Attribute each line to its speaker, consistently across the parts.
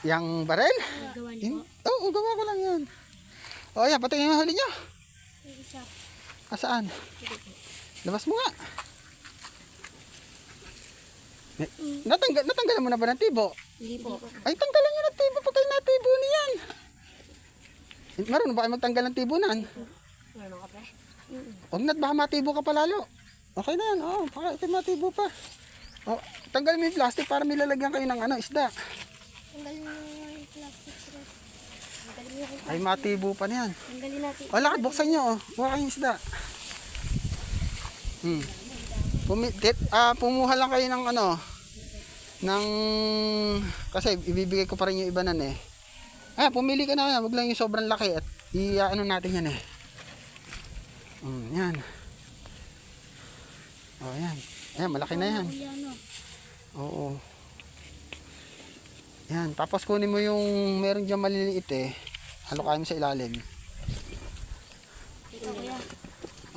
Speaker 1: Yang barel?
Speaker 2: Gawa niyo po.
Speaker 1: Oo, gawa ko lang yan. O yan, patingin yung huli nyo.
Speaker 2: Yung isa.
Speaker 1: Asaan? Labas mo nga. Natanggalan mo na ba ng tibo?
Speaker 2: Hindi po.
Speaker 1: Ay, tanggalan nyo ng tibo pag kayo natibo niyan. Marunong ba kayo magtanggal ng tibo nan?
Speaker 2: Meron ka pa?
Speaker 1: Huwag na't baka matibo ka pa lalo. Okay na yan, oo. Baka ito matibo pa. O, tanggal mo yung plastic para may lalagyan kayo ng isda.
Speaker 2: Tanggalin mo yung plastic. Tanggalin mo yung plastic.
Speaker 1: Ay, matibo pa na yan.
Speaker 2: Tanggalin natin.
Speaker 1: O, lakad, buksan nyo. Buka kayong isda. Pumuha lang kayo ng kasi ibibigay ko pa rin yung iba nan eh. Pumili ka na yan. Huwag lang yung sobrang laki at natin yan eh. Yan. O, yan. Ayan, malaki na yan. Oo. Yan. Tapos kunin mo yung meron dyan maliliit eh. Halukain mo sa ilalim.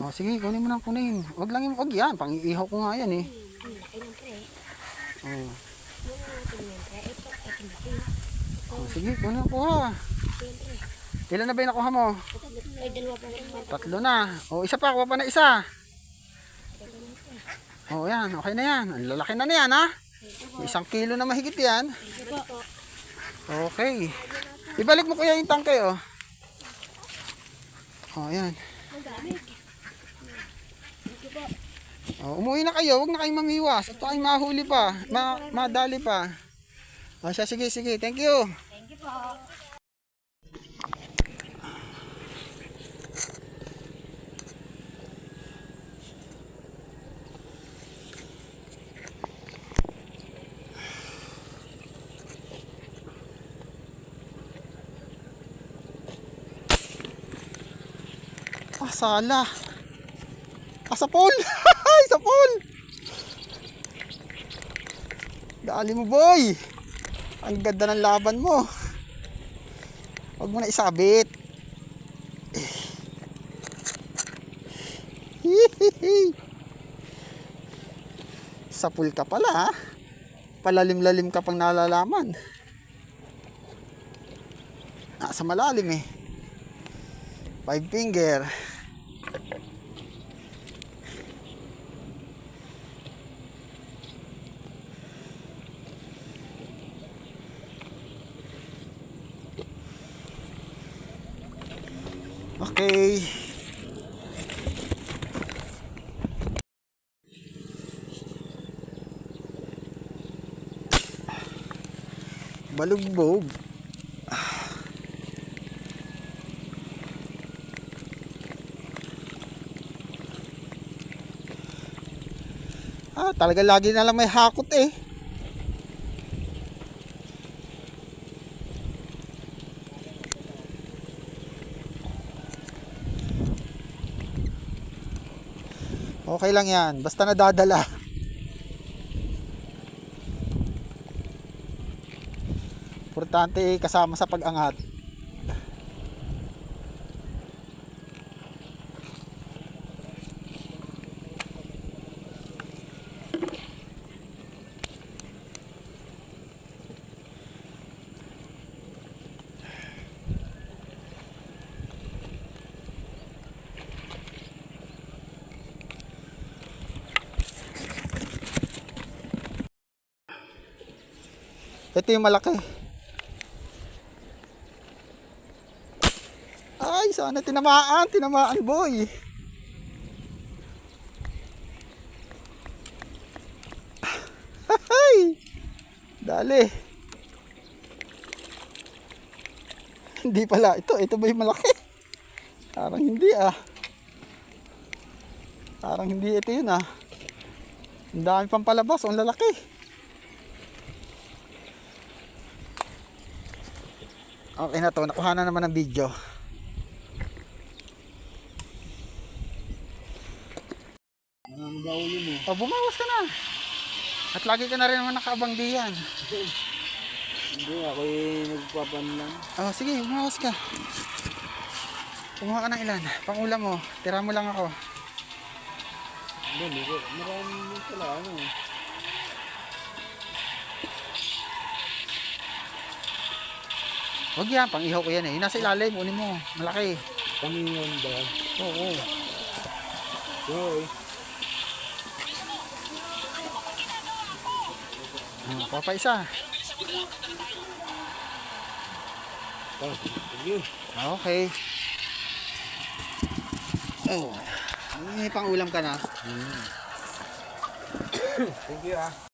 Speaker 1: O, sige, kunin mo na kunin. Huwag lang yung, yan. Pang-iihaw ko nga yan eh. Oo. O, sige, kunin ko ha. Ilan na ba yung nakuha mo?
Speaker 2: Ay, dalawa pa.
Speaker 1: 3 na. O, isa pa. Kuha pa na isa. O, yan. Okay na yan. Ang lalaki na yan ha. 1 kilo na mahigit yan. Okay. Ibalik mo kuya yung tangke oh. O, yan. O, umuwi na kayo. Huwag na kayong mamiwas. At kayong mahuli pa. Madali pa. O, siya. Sige, sige. Thank you.
Speaker 2: Thank you po.
Speaker 1: Sala. Sa pool. Sa pool. Dali mo boy. Ang ganda ng laban mo. Huwag mo na isabit. Sa pool ka pala ha. Palalim-lalim ka pang nalalaman. Sa malalim eh. 5 finger. Okay. Balugbog. Talaga lagi na lang may hakot eh. Okay lang yan, basta nadadala. Importante kasama sa pag-angat. Ito yung malaki. Ay, sana tinamaan boy. Ay, dali. Hindi pala, ito ba yung malaki? Parang hindi ah. Parang hindi ito yun ah. Ang dami pang palabas, ang lalaki. Okay na to, nakuha na naman ng video. Bumawas ka na. At lagi ka na rin naman nakaabang diyan.
Speaker 3: Hindi, ako yung nagpapan lang.
Speaker 1: Sige, bumawas ka. Kumuha ka ng ilan. Pangulam mo, tira mo lang ako.
Speaker 3: Hindi, marami pala
Speaker 1: Huwag yan, pang ihaw ko yan eh. Yung nasa ilalim, kunin mo. Malaki.
Speaker 3: Pangingon ba?
Speaker 1: Oo.
Speaker 3: Oo.
Speaker 1: Papa isa.
Speaker 3: Thank you.
Speaker 1: Okay. Oh. May pang ulam ka na.
Speaker 3: Thank you ah.